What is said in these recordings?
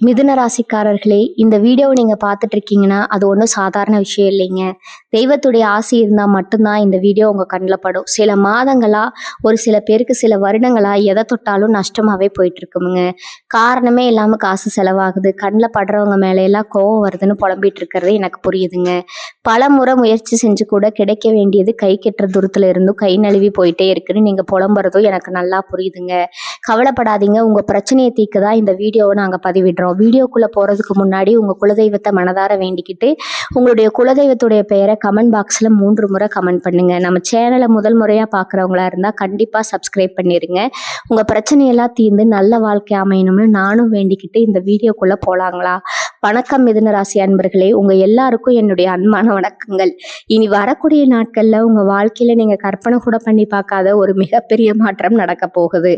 மிதுன ராசிக்காரர்களே, இந்த வீடியோவை நீங்க பார்த்துட்டு இருக்கீங்கன்னா அது ஒன்றும் சாதாரண விஷயம் இல்லைங்க. தெய்வத்துடைய ஆசி இருந்தால் மட்டும்தான் இந்த வீடியோ உங்கள் கண்ணில் படும். சில மாதங்களா, ஒரு சில பேருக்கு சில வருடங்களா எதை தொட்டாலும் நஷ்டமாகவே போயிட்டு இருக்குமுங்க. காரணமே இல்லாமல் காசு செலவாகுது, கண்ணில் படுறவங்க மேலையெல்லாம் கோவம் வருதுன்னு புலம்பிட்டு இருக்கிறது எனக்கு புரியுதுங்க. பல முறை முயற்சி செஞ்சு கூட கிடைக்க வேண்டியது கை கெட்டுற தூரத்துல இருந்தும் கை நழுவி போயிட்டே இருக்குன்னு நீங்கள் புலம்புறதும் எனக்கு நல்லா புரியுதுங்க. கவலைப்படாதீங்க, உங்கள் பிரச்சனையை தீர்க்க தான் இந்த வீடியோவை நாங்கள் பதிவிடுறோம். வீடியோக்குள்ளே போகிறதுக்கு முன்னாடி உங்கள் குலதெய்வத்தை மனதார வேண்டிக்கிட்டு உங்களுடைய குலதெய்வத்துடைய பெயரை கமெண்ட் பாக்ஸில் 3 முறை கமெண்ட் பண்ணுங்கள். நம்ம சேனலை முதல் முறையாக பார்க்குறவங்களா இருந்தால் கண்டிப்பாக சப்ஸ்கிரைப் பண்ணிடுங்க. உங்கள் பிரச்சனையெல்லாம் தீர்ந்து நல்ல வாழ்க்கை அமையணும்னு நானும் வேண்டிக்கிட்டு இந்த வீடியோக்குள்ளே போகலாங்களா? வணக்கம் மிதுன ராசி அன்பர்களே, உங்கள் எல்லாருக்கும் என்னுடைய அன்பான வணக்கங்கள். இனி வரக்கூடிய நாட்களில் உங்கள் வாழ்க்கையில் நீங்கள் கற்பனை கூட பண்ணி பார்க்காத ஒரு மிகப்பெரிய மாற்றம் நடக்க போகுது.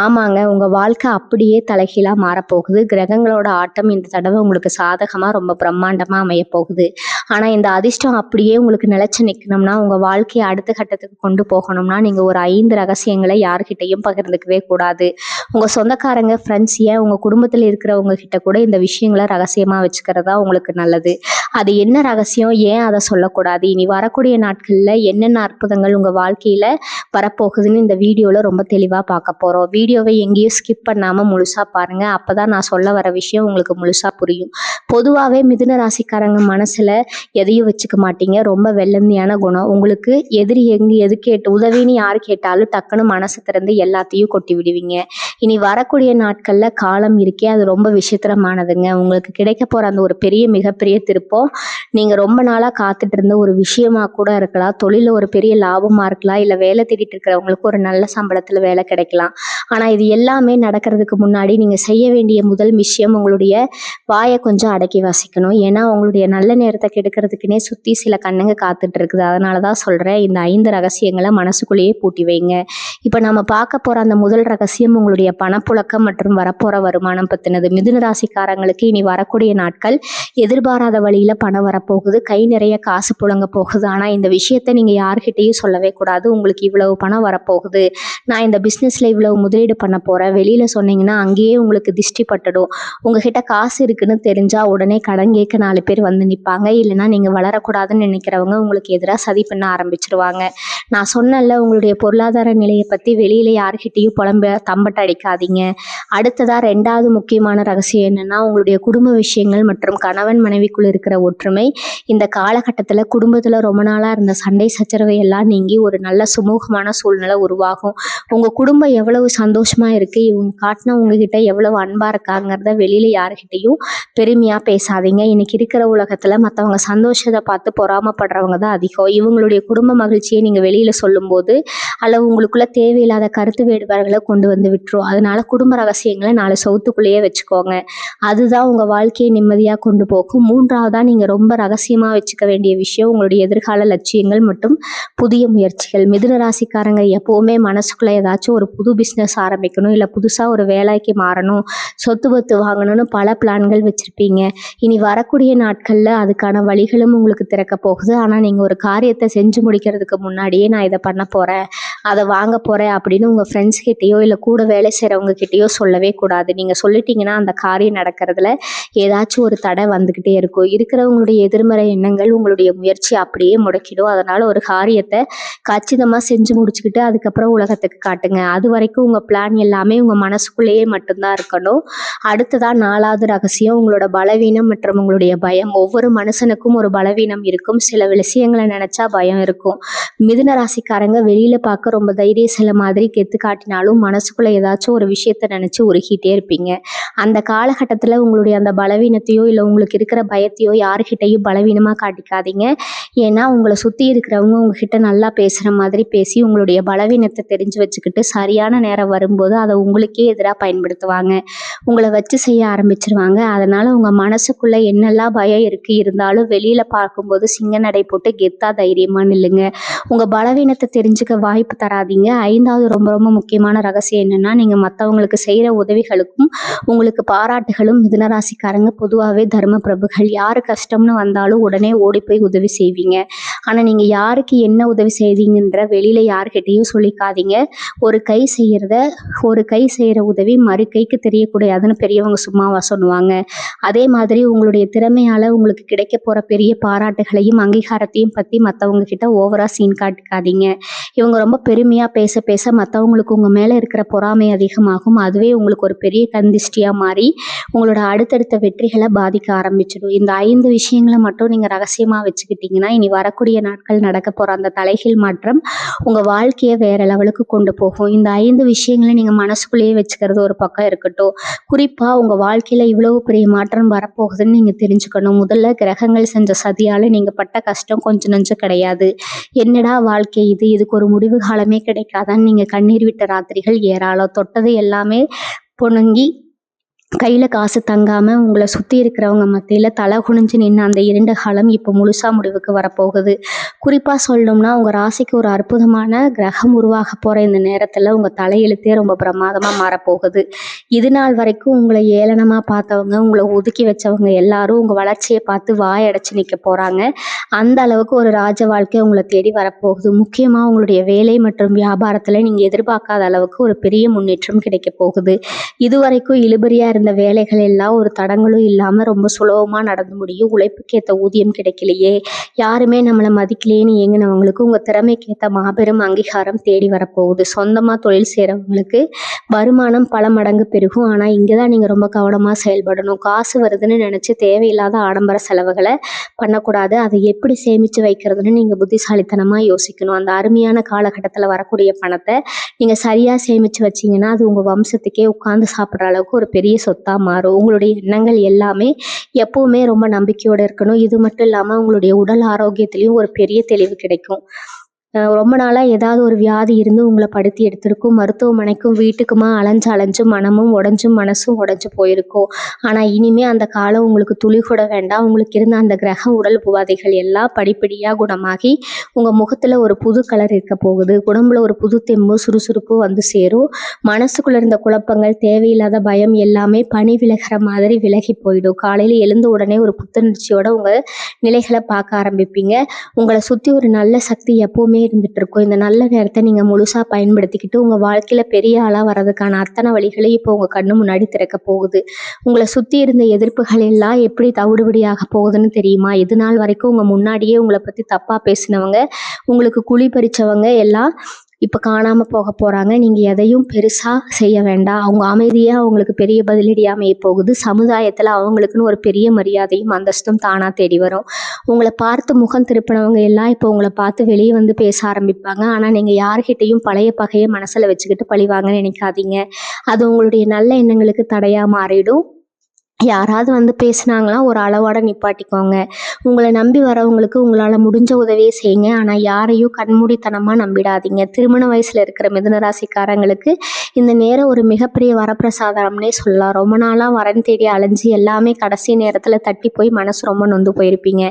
ஆமாங்க, உங்கள் வாழ்க்கை அப்படியே தலைகீழாக மாறப்போகுது. கிரகங்களோட ஆட்டம் இந்த தடவை உங்களுக்கு சாதகமாக ரொம்ப பிரம்மாண்டமாக அமைய போகுது. ஆனால் இந்த அதிர்ஷ்டம் அப்படியே உங்களுக்கு நிலைச்சு நிற்கணும்னா, உங்கள் வாழ்க்கையை அடுத்த கட்டத்துக்கு கொண்டு போகணும்னா நீங்கள் ஒரு 5 ரகசியங்களை யார்கிட்டையும் பகிர்ந்துக்கவே கூடாது. உங்கள் சொந்தக்காரங்க, ஃப்ரெண்ட்ஸ், ஏன் உங்கள் குடும்பத்தில் இருக்கிறவங்க கிட்ட கூட இந்த விஷயங்களை ரகசியமாக வச்சுக்கிறதா உங்களுக்கு நல்லது. அது என்ன ரகசியம், ஏன் அதை சொல்லக்கூடாது, இனி வரக்கூடிய நாட்களில் என்னென்ன அற்புதங்கள் உங்கள் வாழ்க்கையில் வரப்போகுதுன்னு இந்த வீடியோவில் ரொம்ப தெளிவாக பார்க்க போகிறோம். வீடியோவை எங்கேயும் ஸ்கிப் பண்ணாமல் முழுசாக பாருங்கள். அப்போ தான் நான் சொல்ல வர விஷயம் உங்களுக்கு முழுசாக புரியும். பொதுவாகவே மிதுன ராசிக்காரங்க மனசில் எதையும் வச்சுக்க மாட்டீங்க. ரொம்ப வெள்ளந்தியான குணம் உங்களுக்கு. எதிரி எது கேட்டு உதவின்னு யார் கேட்டாலும் டக்குன்னு மனசு திறந்து எல்லாத்தையும் கொட்டி விடுவீங்க. இனி வரக்கூடிய நாட்களில் காலம் இருக்கே, அது ரொம்ப விசித்திரமானதுங்க. உங்களுக்கு கிடைக்க போகிற அந்த ஒரு மிகப்பெரிய திருப்பம் நீங்கள் ரொம்ப நாளாக காத்துட்டு இருந்த ஒரு விஷயமா கூட இருக்கலாம். தொழிலில் ஒரு பெரிய லாபமாக இருக்கலாம், இல்லை வேலை தேடிட்டு இருக்கிறவங்களுக்கு ஒரு நல்ல சம்பளத்தில் வேலை கிடைக்கலாம். ஆனால் இது எல்லாமே நடக்கிறதுக்கு முன்னாடி நீங்கள் செய்ய வேண்டிய முதல் விஷயம், உங்களுடைய வாயை கொஞ்சம் அடக்கி வாசிக்கணும். ஏன்னா உங்களுடைய நல்ல நேரத்தை கெடுக்கிறதுக்குனே சுற்றி சில கண்ணுங்க காத்துட்டு இருக்குது. அதனால தான் சொல்கிறேன், இந்த 5 ரகசியங்களை மனசுக்குள்ளேயே பூட்டி வைங்க. இப்போ நம்ம பார்க்க போகிற அந்த முதல் ரகசியம் உங்களுடைய பணப்புழக்கம் மற்றும் வரப்போகிற வருமானம் பற்றினது. மிதுன ராசிக்காரங்களுக்கு இனி வரக்கூடிய நாட்கள் எதிர்பாராத வழியில் பணம் வரப்போகுது. கை நிறைய காசு புழங்க போகுது. ஆனால் இந்த விஷயத்தை நீங்கள் யார்கிட்டையும் சொல்லவே கூடாது. உங்களுக்கு இவ்வளவு பணம் வரப்போகுது, நான் இந்த பிஸ்னஸில் இவ்வளவு முதலீடு பண்ண போகிறேன், வெளியில் சொன்னீங்கன்னா அங்கேயே உங்களுக்கு திஷ்டி பட்டுடும். உங்ககிட்ட காசு இருக்குன்னு தெரிஞ்சால் உடனே கடன் கேட்க 4 பேர் வந்து நிற்பாங்க. இல்லைன்னா நீங்கள் வளரக்கூடாதுன்னு நினைக்கிறவங்க உங்களுக்கு எதிராக சதி பண்ண ஆரம்பிச்சிருவாங்க. நான் சொன்னல, உங்களுடைய பொருளாதார நிலையை பற்றி வெளியில் யார்கிட்டையும் தம்பட்ட அடிக்காதீங்க. அடுத்ததாக 2வது முக்கியமான ரகசியம் என்னென்னா, உங்களுடைய குடும்ப விஷயங்கள் மற்றும் கணவன் மனைவிக்குள் இருக்கிற ஒற்றுமை. இந்த காலகட்டத்தில் குடும்பத்தில் ரொம்ப நாளாக இருந்த சண்டை சச்சரவை எல்லாம் நீங்கி ஒரு நல்ல சுமூகமான சூழ்நிலை உருவாகும். உங்கள் குடும்பம் எவ்வளவு சந்தோஷமாக இருக்குது, இவங்க காட்டினா உங்ககிட்ட எவ்வளவு அன்பாக இருக்காங்கிறத வெளியில் யார்கிட்டையும் பெருமையாக பேசாதீங்க. இன்றைக்கி இருக்கிற உலகத்தில் மற்றவங்க சந்தோஷத்தை பார்த்து பொறாமப்படுறவங்க தான் அதிகம். இவங்களுடைய குடும்ப மகிழ்ச்சியை நீங்கள் வெளியில் சொல்லும்போது அல்லது உங்களுக்குள்ள தேவையில்லாத கருத்து வேறுபாடுகளை கொண்டு வந்து விட்டுரும். அதனால குடும்ப ரகசியங்களை 4 சவுத்துக்குள்ளேயே வச்சுக்கோங்க. அதுதான் உங்கள் வாழ்க்கையை நிம்மதியாக கொண்டு போகும். 3வதாக நீங்கள் ரொம்ப ரகசியமாக வச்சுக்க வேண்டிய விஷயம் உங்களுடைய எதிர்கால லட்சியங்கள் மற்றும் புதிய முயற்சிகள். மிதுன ராசிக்காரங்க எப்போவுமே மனசுக்குள்ளே ஏதாச்சும் ஒரு புது பிஸ்னஸ் ஆரம்பிக்கணும், இல்லை புதுசாக ஒரு வேலைக்கு மாறணும், சொத்து பத்து வாங்கணும்னு பல பிளான்கள் வச்சுருப்பீங்க. இனி வரக்கூடிய நாட்களில் அதுக்கான வழிகளும் உங்களுக்கு திறக்க போகுது. ஆனால் நீங்கள் ஒரு காரியத்தை செஞ்சு முடிக்கிறதுக்கு முன்னாடியே நான் இதை பண்ண போகிறேன், அதை வாங்க போகிறேன் அப்படின்னு உங்கள் ஃப்ரெண்ட்ஸ் கிட்டேயோ இல்லை கூட வேலை செய்கிறவங்க கிட்டேயோ சொல்லவே கூடாது. நீங்கள் சொல்லிட்டீங்கன்னா அந்த காரியம் நடக்கிறதுல ஏதாச்சும் ஒரு தடை வந்துக்கிட்டே இருக்கும். இருக்கிறவங்களுடைய எதிர்மறை எண்ணங்கள் உங்களுடைய முயற்சி அப்படியே முடக்கிடும். அதனால் ஒரு காரியத்தை கச்சிதமாக செஞ்சு முடிச்சுக்கிட்டு அதுக்கப்புறம் உலகத்துக்கு காட்டுங்க. அது வரைக்கும் உங்கள் பிளான் எல்லாமே உங்கள் மனசுக்குள்ளேயே மட்டும்தான் இருக்கணும். அடுத்ததான் 4வது ரகசியம், உங்களோட பலவீனம் மற்றும் உங்களுடைய பயம். ஒவ்வொரு மனுஷனுக்கும் ஒரு பலவீனம் இருக்கும். சில விஷயங்களை நினச்சா பயம் இருக்கும். மிதுன ராசிக்காரங்க வெளியில் பார்க்க ரொம்ப தைரியசில மாதிரி கெத்து காட்டினாலும் மனசுக்குள்ளே ஏதாச்சும் ஒரு விஷயத்தை நினச்சி உருகிட்டே இருப்பீங்க. அந்த காலகட்டத்தில் உங்களுடைய அந்த பலவீனத்தையோ இல்லை உங்களுக்கு இருக்கிற பயத்தையோ யாருக்கிட்டையும் பலவீனமாக காட்டிக்காதீங்க. ஏன்னா உங்களை சுற்றி இருக்கிறவங்க உங்ககிட்ட நல்லா பேசுகிற மாதிரி பேசி உங்களுடைய பலவீனத்தை தெரிஞ்சு வச்சுக்கிட்டு சரியான நேரம் வரும்போது அதை உங்களுக்கே எதிராக பயன்படுத்துவாங்க. உங்களை வச்சு செய்ய ஆரம்பிச்சிருவாங்க. அதனால் உங்கள் மனசுக்குள்ளே என்னெல்லாம் பயம் இருந்தாலும் வெளியில் பார்க்கும்போது சிங்க நடை போட்டு கெத்தா தைரியமாக நில்லுங்க. உங்கள் பலவீனத்தை தெரிஞ்சுக்க வாய்ப்பு தராதீங்க. 5வது ரொம்ப ரொம்ப முக்கியமான ரகசியம் என்னென்னா, நீங்கள் மற்றவங்களுக்கு செய்கிற உதவிகளுக்கும் உங்களுக்கு பாராட்டுகளும். மிதுன ராசிக்காரங்க பொதுவாகவே தர்ம பிரபுகள். யாருக்கு கஷ்டம்னு வந்தாலும் உடனே ஓடி போய் உதவி செய்வீங்க. ஆனால் நீங்கள் யாருக்கு என்ன உதவி செய்வீங்கன்ற வெளியில் யார்கிட்டையும் சொல்லிக்காதீங்க. ஒரு கை செய்கிற உதவி மறு கைக்கு தெரியக்கூடாதுன்னு பெரியவங்க சும்மாவா சொல்லுவாங்க. அதே மாதிரி உங்களுடைய திறமையால் உங்களுக்கு கிடைக்க போகிற பெரிய பாராட்டுகளையும் அங்கீகாரத்தையும் பற்றி மற்றவங்க கிட்ட ஓவரா சீன் காட்டிக்காதீங்க. இவங்க ரொம்ப பெருமையாக பேச பேச மற்றவங்களுக்கு உங்கள் மேலே இருக்கிற பொறாமை அதிகமாகும். அதுவே உங்களுக்கு ஒரு பெரிய கந்திஷ்டியாக மாறி உங்களோட அடுத்தடுத்த வெற்றிகளை பாதிக்க ஆரம்பிச்சிடும். இந்த 5 விஷயங்களை மட்டும் நீங்கள் ரகசியமாக வச்சுக்கிட்டீங்கன்னா இனி வரக்கூடிய நாட்கள் நடக்க போகிற அந்த தலைகீழ் மாற்றம் உங்கள் வாழ்க்கையை வேற லெவலுக்கு கொண்டு போகும். இந்த 5 விஷயங்களை நீங்கள் மனசுக்குள்ளேயே வச்சுக்கிறது ஒரு பக்கம் இருக்கட்டும். குறிப்பாக உங்கள் வாழ்க்கையில் இவ்வளவு பெரிய மாற்றம் வரப்போகுதுன்னு நீங்கள் தெரிஞ்சுக்கணும். முதல்ல கிரகங்கள் செஞ்ச சதியால் நீங்கள் பட்ட கஷ்டம் கொஞ்சம் நஞ்சம் கிடையாது. என்னடா வாழ்க்கை இதுக்கு ஒரு முடிவு காலமே கிடைக்காதான்னு நீங்கள் கண்ணீர் விட்ட ராத்திரிகள் ஏராளம். தொட்டது எல்லாமே பொணுங்கி கையில் காசு தங்காமல் உங்களை சுற்றி இருக்கிறவங்க மத்தியில் தலை குனிஞ்சு நின்று அந்த 2 காலம் இப்போ முழுசாக முடிவுக்கு வரப்போகுது. குறிப்பாக சொல்லணும்னா உங்கள் ராசிக்கு ஒரு அற்புதமான கிரகம் உருவாக போகிற இந்த நேரத்தில் உங்கள் தலையெழுத்தே ரொம்ப பிரமாதமாக மாறப்போகுது. இது நாள் வரைக்கும் உங்களை ஏளனமாக பார்த்தவங்க, உங்களை ஒதுக்கி வச்சவங்க எல்லாரும் உங்கள் வளர்ச்சியை பார்த்து வாயடைச்சு நிற்க போகிறாங்க. அந்த அளவுக்கு ஒரு ராஜ வாழ்க்கை உங்களை தேடி வரப்போகுது. முக்கியமாக உங்களுடைய வேலை மற்றும் வியாபாரத்தில் நீங்கள் எதிர்பார்க்காத அளவுக்கு ஒரு பெரிய முன்னேற்றம் கிடைக்க போகுது. இதுவரைக்கும் இழுபறியாக இந்த வேலைகள் எல்லாம் ஒரு தடங்களும் இல்லாமல் ரொம்ப சுலபமாக நடந்து முடியும். உழைப்புக்கேற்ற ஊதியம் கிடைக்கலையே, யாருமே நம்மளை மதிக்கலையேன்னு ஏங்கினவங்களுக்கு உங்கள் திறமைக்கேற்ற மாபெரும் அங்கீகாரம் தேடி வரப்போகுது. சொந்தமாக தொழில் செய்கிறவங்களுக்கு வருமானம் பல மடங்கு பெருகும். ஆனால் இங்கே தான் நீங்கள் ரொம்ப கவனமாக செயல்படணும். காசு வருதுன்னு நினச்சி தேவையில்லாத ஆடம்பர செலவுகளை பண்ணக்கூடாது. அதை எப்படி சேமித்து வைக்கிறதுன்னு நீங்கள் புத்திசாலித்தனமாக யோசிக்கணும். அந்த அருமையான காலகட்டத்தில் வரக்கூடிய பணத்தை நீங்கள் சரியாக சேமித்து வச்சிங்கன்னா அது உங்கள் வம்சத்துக்கே உட்காந்து சாப்பிட்ற அளவுக்கு ஒரு பெரிய சொத்தாக மாறும். உங்களுடைய எண்ணங்கள் எல்லாமே எப்பவுமே ரொம்ப நம்பிக்கையோடு இருக்கணும். இது மட்டும் இல்லாமல் உங்களுடைய உடல் ஆரோக்கியத்திலையும் ஒரு பெரிய தெளிவு கிடைக்கும். ரொம்ப நாளாக ஏதாவது ஒரு வியாதி இருந்து உங்களை படுத்தி எடுத்திருக்கும். மருத்துவமனைக்கும் வீட்டுக்குமா அலைஞ்சு மனமும் உடஞ்சும் மனசும் உடஞ்சு போயிருக்கும். ஆனால் இனிமே அந்த காலம் உங்களுக்கு துளி கூட வேண்டாம். உங்களுக்கு இருந்த அந்த கிரக உடல் உபாதைகள் எல்லாம் படிப்படியாக குணமாகி உங்கள் முகத்தில் ஒரு புது கலர் இருக்க போகுது. உடம்புல ஒரு புது தெம்பு சுறுசுறுப்பு வந்து சேரும். மனசுக்குள்ளே இருந்த குழப்பங்கள், தேவையில்லாத பயம் எல்லாமே பனி விலகிற மாதிரி விலகி போயிடும். காலையில் எழுந்த உடனே ஒரு புத்துணர்ச்சியோட உங்கள் நிலைகளை பார்க்க ஆரம்பிப்பீங்க. உங்களை சுற்றி ஒரு நல்ல சக்தி எப்போவுமே இருந்துட்டு இருக்கும். இந்த நல்ல நேரத்தை நீங்கள் முழுசாக பயன்படுத்திக்கிட்டு உங்கள் வாழ்க்கையில் பெரிய ஆளாக வர்றதுக்கான அத்தனை வழிகளையும் இப்போ உங்கள் கண்ணு முன்னாடி திறக்க போகுது. உங்களை சுற்றி இருந்த எதிர்ப்புகள் எல்லாம் எப்படி தவிடுபடியாக போகுதுன்னு தெரியுமா? இது நாள் வரைக்கும் உங்கள் முன்னாடியே உங்களை பற்றி தப்பாக பேசினவங்க, உங்களுக்கு குழி பறிச்சவங்க எல்லாம் இப்போ காணாமல் போக போகிறாங்க. நீங்கள் எதையும் பெருசாக செய்ய வேண்டாம். அவங்க அமைதியாக அவங்களுக்கு பெரிய பதிலடி அமைய போகுது. சமுதாயத்தில் அவங்களுக்குன்னு ஒரு பெரிய மரியாதையும் அந்தஸ்தும் தானாக தேடி வரும். உங்களை பார்த்து முகம் திருப்பினவங்க எல்லாம் இப்போ உங்களை பார்த்து வெளியே வந்து பேச ஆரம்பிப்பாங்க. ஆனால் நீங்கள் யார்கிட்டையும் பழைய பகையை மனசில் வச்சுக்கிட்டு பழிவாங்கன்னு நினைக்காதீங்க. அது உங்களுடைய நல்ல எண்ணங்களுக்கு தடையாக மாறிடும். யாராவது வந்து பேசுனாங்களா ஒரு அளவோட நிப்பாட்டிக்கோங்க. உங்களை நம்பி வரவங்களுக்கு உங்களால் முடிஞ்ச உதவியை செய்யுங்க. ஆனால் யாரையும் கண்மூடித்தனமாக நம்பிடாதீங்க. திருமண வயசில் இருக்கிற மிதுன ராசிக்காரங்களுக்கு இந்த நேரம் ஒரு மிகப்பெரிய வரப்பிரசாதம்னே சொல்லலாம். ரொம்ப நாளாக வரன் தேடி அலைஞ்சு எல்லாமே கடைசி நேரத்தில் தட்டி போய் மனசு ரொம்ப நொந்து போயிருப்பீங்க.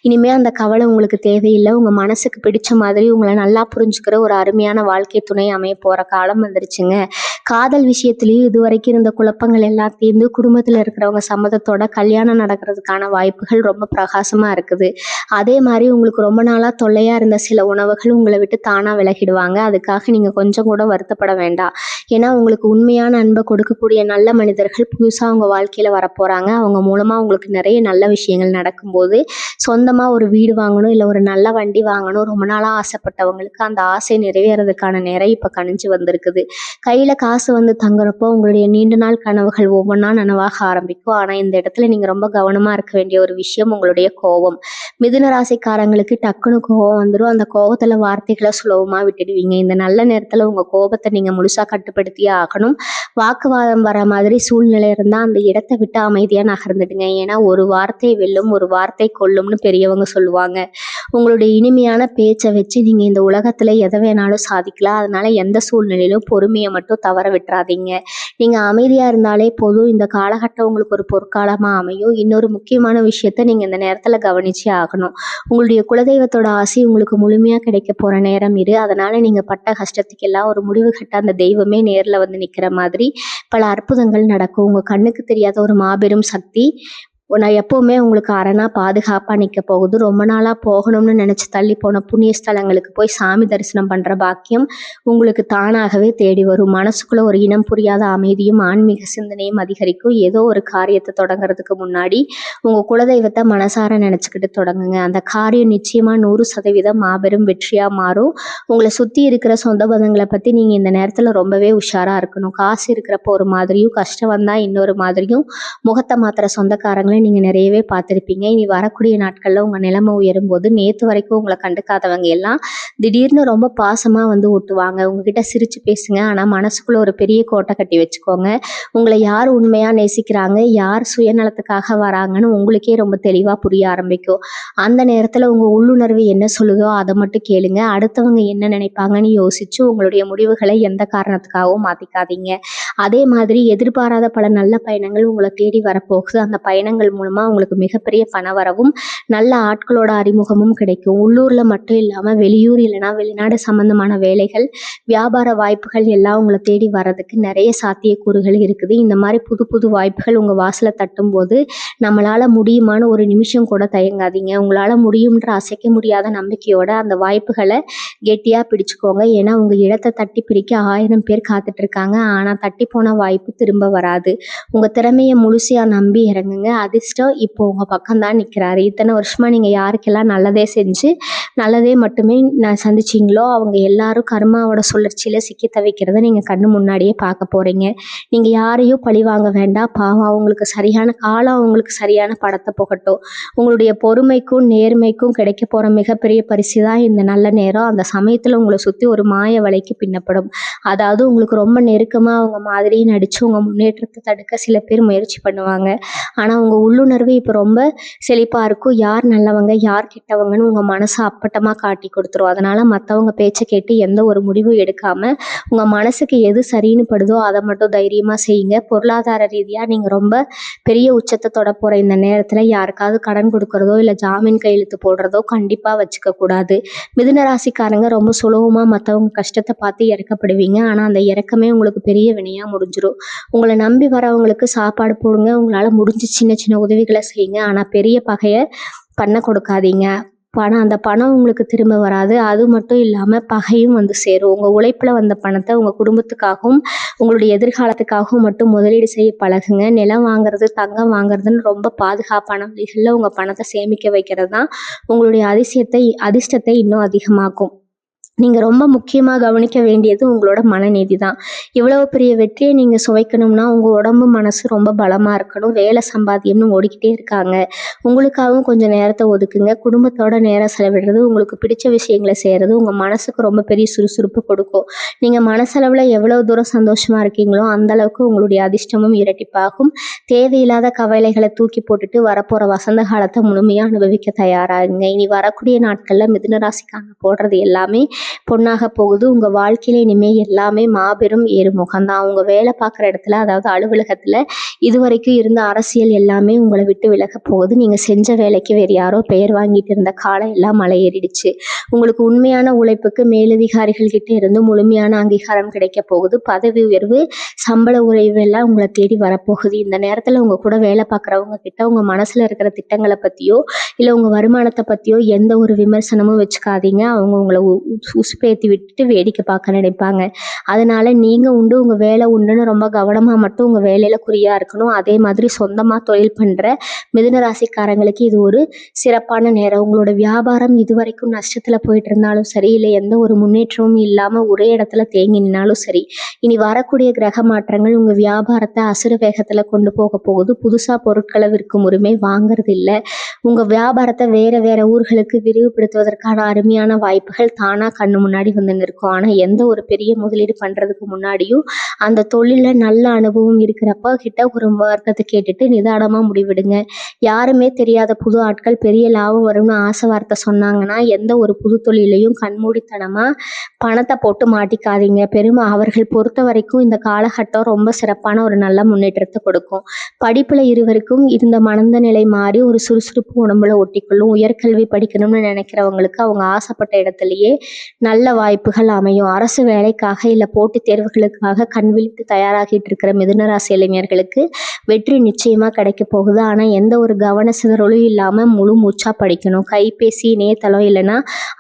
இனிமேல் அந்த கவலை உங்களுக்கு தேவையில்லை. உங்கள் மனசுக்கு பிடிச்ச மாதிரி உங்களை நல்லா புரிஞ்சுக்கிற ஒரு அருமையான வாழ்க்கை துணை அமைய போகிற காலம் வந்துருச்சுங்க. காதல் விஷயத்துலேயும் இது வரைக்கும் இருந்த குழப்பங்கள் எல்லாம் தீர்ந்து குடும்பத்தில் இருக்கிறவங்க சம்மதத்தோட கல்யாணம் நடக்கிறதுக்கான வாய்ப்புகள் ரொம்ப பிரகாசமாக இருக்குது. அதே மாதிரி உங்களுக்கு ரொம்ப நாளாக தொல்லையாக இருந்த சில உணவுகள் உங்களை விட்டு தானாக விலகிடுவாங்க. அதுக்காக நீங்கள் கொஞ்சம் கூட வருத்தப்பட வேண்டாம். ஏன்னா உங்களுக்கு உண்மையான அன்பை கொடுக்கக்கூடிய நல்ல மனிதர்கள் புதுசாக உங்கள் வாழ்க்கையில் வரப்போகிறாங்க. அவங்க மூலமாக உங்களுக்கு நிறைய நல்ல விஷயங்கள் நடக்கும்போது சொந்தமாக ஒரு வீடு வாங்கணும், இல்லை ஒரு நல்ல வண்டி வாங்கணும் ரொம்ப நாளாக ஆசைப்பட்டவங்களுக்கு அந்த ஆசை நிறைவேறதுக்கான நேரம் இப்போ கணிஞ்சு வந்திருக்குது. கையில் காசு வந்து தங்குறப்போ உங்களுடைய நீண்ட நாள் கனவுகள் ஒவ்வொன்றா நனவாக ஆரம்பிக்கும். ஆனால் இந்த இடத்துல நீங்கள் ரொம்ப கவனமாக இருக்க வேண்டிய ஒரு விஷயம் உங்களுடைய கோபம். மிதுன ராசிக்காரங்களுக்கு டக்குன்னு கோபம் வந்துடும். அந்த கோபத்தில் வார்த்தைகளை சுலபமாக விட்டுடுவீங்க. இந்த நல்ல நேரத்தில் உங்கள் கோபத்தை நீங்கள் முழுசாக கட்டுப்படுத்தியே ஆகணும். வாக்குவாதம் வர மாதிரி சூழ்நிலை இருந்தால் அந்த இடத்தை விட்டு அமைதியாக நகர்ந்துடுங்க. ஏன்னா ஒரு வார்த்தை வெல்லும், ஒரு வார்த்தை கொல்லும்னு பெரியவங்க சொல்லுவாங்க. உங்களுடைய இனிமையான பேச்சை வச்சு நீங்கள் இந்த உலகத்தில் எதை வேணாலும் சாதிக்கலாம். அதனால எந்த சூழ்நிலையிலும் பொறுமையை மட்டும் தவற விட்டுறாதீங்க. நீங்கள் அமைதியாக இருந்தாலே போதும். இந்த காலகட்டம் உங்களுக்கு ஒரு பொற்காலமாக அமையும். இன்னொரு முக்கியமான விஷயத்த நீங்கள் இந்த நேரத்தில் கவனிச்சே ஆகணும். உங்களுடைய குலதெய்வத்தோட ஆசை உங்களுக்கு முழுமையாக கிடைக்க போகிற நேரம் இது. அதனால் நீங்கள் பட்ட கஷ்டத்துக்கெல்லாம் ஒரு முடிவு கட்ட அந்த தெய்வமே நேரில் வந்து நிற்கிற மாதிரி பல அற்புதங்கள் நடக்கும். உங்கள் கண்ணுக்கு தெரியாத ஒரு மாபெரும் சக்தி நான் எப்பவுமே உங்களுக்கு அரணா பாதுகாப்பா நிக்க போகுது. ரொம்ப நாளா போகணும்னு நினைச்சு தள்ளி போன புண்ணிய ஸ்தலங்களுக்கு போய் சாமி தரிசனம் பண்ற பாக்கியம் உங்களுக்கு தானாகவே தேடி வரும். மனசுக்குள்ள ஒரு இனம் புரியாத அமைதியும் ஆன்மீக சிந்தனையும் அதிகரிக்கும். ஏதோ ஒரு காரியத்தை தொடங்குறதுக்கு முன்னாடி உங்க குலதெய்வத்தை மனசார நினைச்சுக்கிட்டு தொடங்குங்க. அந்த காரியம் நிச்சயமா 100% மாபெரும் வெற்றியா மாறும். உங்களை சுத்தி இருக்கிற சொந்த பந்தங்களை பத்தி நீங்க இந்த நேரத்துல ரொம்பவே உஷாரா இருக்கணும். காசு இருக்கிறப்போ ஒரு மாதிரியும், கஷ்டம் வந்தா இன்னொரு மாதிரியும் முகத்தை மாத்திர சொந்தக்காரங்களை நீங்க நிறையவே பார்த்திருப்பீங்க. இனி வரக்கூடிய நாட்கள்ல உங்க நிலைமை உயரும் போது நேத்து வரைக்கும் உங்களை கண்டுக்காதவங்க எல்லாம் திடீர்னு ரொம்ப பாசமா வந்து ஒட்டுவாங்க. உங்ககிட்ட சிரிச்சு பேசுங்க. ஆனா மனசுக்குள்ள ஒரு பெரிய கோட்டை கட்டி வச்சுக்கோங்க. உங்களை யார் உண்மையா நேசிக்கிறாங்க, யார் சுயநலத்துக்காக வராங்கன்னு உங்களுக்கே ரொம்ப தெளிவா புரிய ஆரம்பிக்கும். அந்த நேரத்துல உங்க உள்ளுணர்வு என்ன சொல்லுதோ அதை மட்டும் கேளுங்க. அடுத்தவங்க என்ன நினைப்பாங்கன்னு யோசிச்சு உங்களுடைய முடிவுகளை எந்த காரணத்துக்காகவும் மாத்திக்காதீங்க. அதே மாதிரி எதிர்பாராத பல நல்ல பயணங்கள் உங்களை தேடி வரப்போகுது. அந்த பயணங்கள் மூலமா உங்களுக்கு மிகப்பெரிய பண வரவும் நல்ல ஆட்களோட அறிமுகமும் கிடைக்கும். உள்ளூர்ல மட்டும் இல்லாம வெளியூர் இல்லைன்னா வெளிநாடு சம்பந்தமான வேலைகள், வியாபார வாய்ப்புகள் எல்லாம் உங்களை தேடி வர்றதுக்கு நிறைய சாத்தியக்கூறுகள் இருக்குது. இந்த மாதிரி புது புது வாய்ப்புகள் உங்க வாசலை தட்டும் போது நம்மளால முடியுமான்னு ஒரு நிமிஷம் கூட தயங்காதீங்க. உங்களால முடியும்ன்ற அசைக்க முடியாத நம்பிக்கையோட அந்த வாய்ப்புகளை கெட்டியா பிடிச்சுக்கோங்க. ஏன்னா உங்க இடத்தை தட்டி பிரிக்க 1000 பேர் காத்துட்டு இருக்காங்க. ஆனா தட்டி போன வாய்ப்பு திரும்ப வராது. உங்க திறமையை முழுசையா நம்பி இறங்குங்க. அதிர்ஷ்டம் இப்போ உங்க பக்கம் தான் நிற்கிறாரு. இத்தனை வருஷமா நீங்க யாருக்கெல்லாம் நல்லதே செஞ்சு நல்லதே மட்டுமே நான் சந்திச்சிங்களோ அவங்க எல்லாரும் கர்மாவோட சுழற்சியில சிக்கி தவிக்கிறத நீங்க கண்ணு முன்னாடியே பார்க்க போறீங்க. நீங்க யாரையும் பழி வாங்க வேண்டாம். பாவம் அவங்களுக்கு சரியான காலம், அவங்களுக்கு சரியான படத்தை புகட்டும். உங்களுடைய பொறுமைக்கும் நேர்மைக்கும் கிடைக்க போற மிகப்பெரிய பரிசு தான் இந்த நல்ல நேரம். அந்த சமயத்துல உங்களை சுத்தி ஒரு மாய வலைக்கு பின்னப்படும். அதாவது உங்களுக்கு ரொம்ப நெருக்கமா அவங்க மாதிரி நடிச்சு உங்க முன்னேற்றத்தை தடுக்க சில பேர் முயற்சி பண்ணுவாங்க. ஆனா உங்க உள்ளுணர்வு இப்ப ரொம்ப செழிப்பா இருக்கும். யார் நல்லவங்க யார் கெட்டவங்கன்னு உங்க மனசை அப்பட்டமா காட்டி கொடுத்துரும். அதனால மற்றவங்க பேச்சை கேட்டு எந்த ஒரு முடிவும் எடுக்காம உங்க மனசுக்கு எது சரின்னு படுதோ அதை மட்டும் தைரியமா செய்யுங்க. பொருளாதார ரீதியா நீங்க ரொம்ப பெரிய உச்சத்தை தொட போற இந்த நேரத்துல யாருக்காவது கடன் கொடுக்கறதோ இல்ல ஜாமீன் கையெழுத்து போடுறதோ கண்டிப்பா வச்சுக்க கூடாது. மிதுன ராசிக்காரங்க ரொம்ப சுலபமா மற்றவங்க கஷ்டத்தை பார்த்து இறக்கப்படுவீங்க. ஆனா அந்த இறக்கமே உங்களுக்கு பெரிய வினையா முடிஞ்சிடும். உங்களை நம்பி வரவங்களுக்கு சாப்பாடு போடுங்க. உங்களால முடிஞ்ச சின்ன சின்ன உதவிகளை செய்யுங்க. ஆனா பெரிய பகையை பண்ண கொடுக்காதீங்க. அந்த பணம் உங்களுக்கு திரும்ப வராது. அது மட்டும் இல்லாம பகையும் வந்து சேரும். உங்க உழைப்புல வந்த பணத்தை உங்க குடும்பத்துக்காகவும் உங்களுடைய எதிர்காலத்துக்காகவும் மட்டும் முதலீடு செய்ய பழகுங்க. நிலம் வாங்குறது, தங்கம் வாங்குறதுன்னு ரொம்ப பாதுகாப்பான வழிகளில் உங்க பணத்தை சேமிக்க வைக்கிறது தான் உங்களுடைய அதிர்ஷ்டத்தை இன்னும் அதிகமாக்கும். நீங்க ரொம்ப முக்கியமா கவனிக்க வேண்டியது உங்களோட மனநீதி தான். இவ்வளவு பெரிய வெற்றியை நீங்க சுவைக்கணும்னா உங்க உடம்பு மனசு ரொம்ப பலமா இருக்கணும். வேலை சம்பாத்தியம்னு ஓடிக்கிட்டே இருக்காங்க. உங்களுக்காகவும் கொஞ்சம் நேரத்தை ஒதுக்குங்க. குடும்பத்தோட நேரம் செலவிடுறது, உங்களுக்கு பிடிச்ச விஷயங்களை செய்யறது உங்க மனசுக்கு ரொம்ப பெரிய சுறுசுறுப்பு கொடுக்கும். நீங்க மனசளவுல எவ்வளவு தூரம் சந்தோஷமா இருக்கீங்களோ அந்த அளவுக்கு உங்களுடைய அதிர்ஷ்டமும் இரட்டிப்பாகும். தேவையில்லாத கவலைகளை தூக்கி போட்டுட்டு வரப்போற வசந்த காலத்தை முழுமையா அனுபவிக்க தயாராகுங்க. இனி வரக்கூடிய நாட்கள்ல மிதுன ராசிக்காரங்க போடுறது எல்லாமே பொண்ணாக போகுது. உங்க வாழ்க்கையில இனிமே எல்லாமே மாபெரும் ஏறுமுகம்தான். உங்க வேலை பார்க்குற இடத்துல, அதாவது அலுவலகத்துல இதுவரைக்கும் இருந்த அரசியல் எல்லாமே உங்களை விட்டு விலக போகுது. நீங்க செஞ்ச வேலைக்கு வேறு யாரோ பெயர் வாங்கிட்டு இருந்த காலம் எல்லாம் மலை ஏறிடுச்சு. உங்களுக்கு உண்மையான உழைப்புக்கு மேலதிகாரிகள் கிட்ட இருந்து முழுமையான அங்கீகாரம் கிடைக்க போகுது. பதவி உயர்வு, சம்பள உயர்வு எல்லாம் உங்களை தேடி வரப்போகுது. இந்த நேரத்துல உங்க கூட வேலை பார்க்குறவங்க கிட்ட உங்க மனசுல இருக்கிற திட்டங்களை பத்தியோ இல்ல உங்க வருமானத்தை பத்தியோ எந்த ஒரு விமர்சனமும் வச்சுக்காதீங்க. அவங்க உங்களை உசுப்பேத்தி விட்டுட்டு வேடிக்கை பார்க்க நினைப்பாங்க. அதனால நீங்க உண்டு உங்க வேலை உண்டுன்னு ரொம்ப கவனமா மட்டும் உங்க வேலையில குறியா இருக்கணும். அதே மாதிரி சொந்தமா தொழில் பண்ற மிதுன ராசிக்காரங்களுக்கு இது ஒரு சிறப்பான நேரம். உங்களோட வியாபாரம் இதுவரைக்கும் நஷ்டத்துல போயிட்டு இருந்தாலும் சரி, இல்லை எந்த ஒரு முன்னேற்றமும் இல்லாம ஒரே இடத்துல தேங்கி நின்னாலும் சரி, இனி வரக்கூடிய கிரக மாற்றங்கள் உங்க வியாபாரத்தை அசுர வேகத்துல கொண்டு போக போகுது. புதுசா பொருட்களை விற்கும் உரிமை வாங்குறது இல்லை. உங்க வியாபாரத்தை வேற வேற ஊர்களுக்கு விரிவுபடுத்துவதற்கான அருமையான வாய்ப்புகள் தானா கண்ணு முன்னாடி வந்து நிற்கும். ஆனா எந்த ஒரு பெரிய முதலீடு பண்றதுக்கு முன்னாடியும் அந்த தொழில நல்ல அனுபவம் இருக்கிறப்ப கிட்ட ஒரு வர்க்கத்தை கேட்டுட்டு நிதானமா முடிவிடுங்க. யாருமே தெரியாத புது ஆட்கள் பெரிய லாபம் வரும்னு ஆசை வார்த்தை சொன்னாங்கன்னா எந்த ஒரு புது தொழிலையும் கண்மூடித்தனமா பணத்தை போட்டு மாட்டிக்காதீங்க. அவர்கள் பொறுத்த வரைக்கும் இந்த காலகட்டம் ரொம்ப சிறப்பான ஒரு நல்ல முன்னேற்றத்தை கொடுக்கும். படிப்புல இருவருக்கும் இருந்த மனந்த நிலை மாறி ஒரு சுறுசுறுப்பு உடம்புல ஒட்டிக்கொள்ளும். உயர்கல்வி படிக்கணும்னு நினைக்கிறவங்களுக்கு அவங்க ஆசைப்பட்ட இடத்துலயே நல்ல வாய்ப்புகள் அமையும். அரசு வேலைக்காக இல்லை போட்டித் தேர்வுகளுக்காக கண் விழித்து தயாராகிட்டு இருக்கிற மிதுன ராசி இளைஞர்களுக்கு வெற்றி நிச்சயமாக கிடைக்க போகுது. ஆனால் எந்த ஒரு கவன சிதறலும் இல்லாமல் முழு மூச்சாக படிக்கணும். கைபேசி, இணையதளம் இல்லைன்னா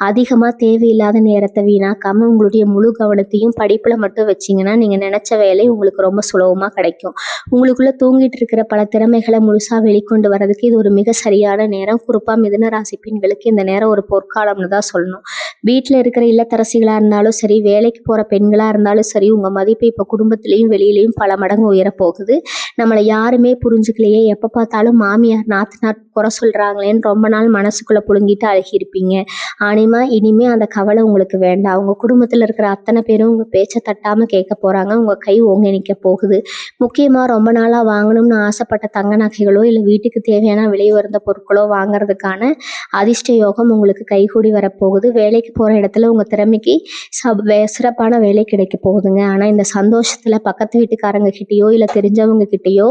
அதிகமாக தேவையில்லாத நேரத்தை வீணாக்காமல் உங்களுடைய முழு கவனத்தையும் படிப்பில் மட்டும் வச்சிங்கன்னா நீங்கள் நினச்ச வேலை உங்களுக்கு ரொம்ப சுலபமாக கிடைக்கும். உங்களுக்குள்ளே தூங்கிட்டு இருக்கிற பல திறமைகளை முழுசாக வெளிக்கொண்டு வர்றதுக்கு இது ஒரு மிக சரியான நேரம். குறிப்பாக மிதுன ராசி பெண்களுக்கு இந்த நேரம் ஒரு பொற்காலம்னு தான் சொல்லணும். வீட்டில் இருக்கிற இல்லத்தரசிகளாக இருந்தாலும் சரி, வேலைக்கு போகிற பெண்களாக இருந்தாலும் சரி, உங்கள் மதிப்பு இப்போ குடும்பத்திலையும் வெளியிலையும் பல மடங்கு உயரப்போகுது. நம்மளை யாருமே புரிஞ்சுக்கலையே, எப்போ பார்த்தாலும் மாமியார் நாத்தனார் குறை சொல்கிறாங்களேன்னு ரொம்ப நாள் மனசுக்குள்ளே புழுங்கிட்டு அழுகியிருப்பீங்க. இனிமே அந்த கவலை உங்களுக்கு வேண்டாம். உங்கள் குடும்பத்தில் இருக்கிற அத்தனை பேரும் உங்கள் பேச்சை தட்டாமல் கேட்க போகிறாங்க. உங்கள் கை ஓங்கி நிற்க போகுது. முக்கியமாக ரொம்ப நாளாக வாங்கணும்னு ஆசைப்பட்ட தங்க நகைகளோ இல்லை வீட்டுக்கு தேவையான விலை உயர்ந்த பொருட்களோ வாங்குறதுக்கான அதிர்ஷ்ட யோகம் உங்களுக்கு கைகூடி வரப்போகுது. வேலைக்கு போகிற இடத்துல உங்கள் திறமைக்கு சிறப்பான வேலை கிடைக்க போகுதுங்க. ஆனால் இந்த சந்தோஷத்தில் பக்கத்து வீட்டுக்காரங்க கிட்டேயோ இல்லை தெரிஞ்சவங்க கிட்டேயோ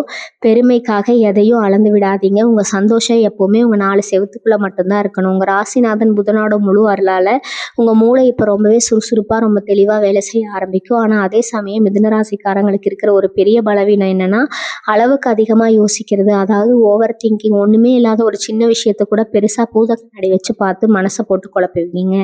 பெருமைக்காக எதையும் அளந்து விடாதீங்க. உங்கள் சந்தோஷம் எப்போவுமே உங்கள் 4 செவத்துக்குள்ளே மட்டும்தான் இருக்கணும். உங்கள் ராசிநாதன் புதனோட முழு அருளால் உங்கள் மூளை இப்போ ரொம்பவே சுறுசுறுப்பாக ரொம்ப தெளிவாக வேலை செய்ய ஆரம்பிக்கும். ஆனால் அதே சமயம் மிதுன ராசிக்காரங்களுக்கு இருக்கிற ஒரு பெரிய பலவீனம் என்னென்னா அளவுக்கு அதிகமாக யோசிக்கிறது. அதாவது ஓவர் திங்கிங். ஒன்றுமே இல்லாத ஒரு சின்ன விஷயத்தை கூட பெருசாக பூத கண்ணாடி வச்சு பார்த்து மனசை போட்டு குழப்புவீங்க.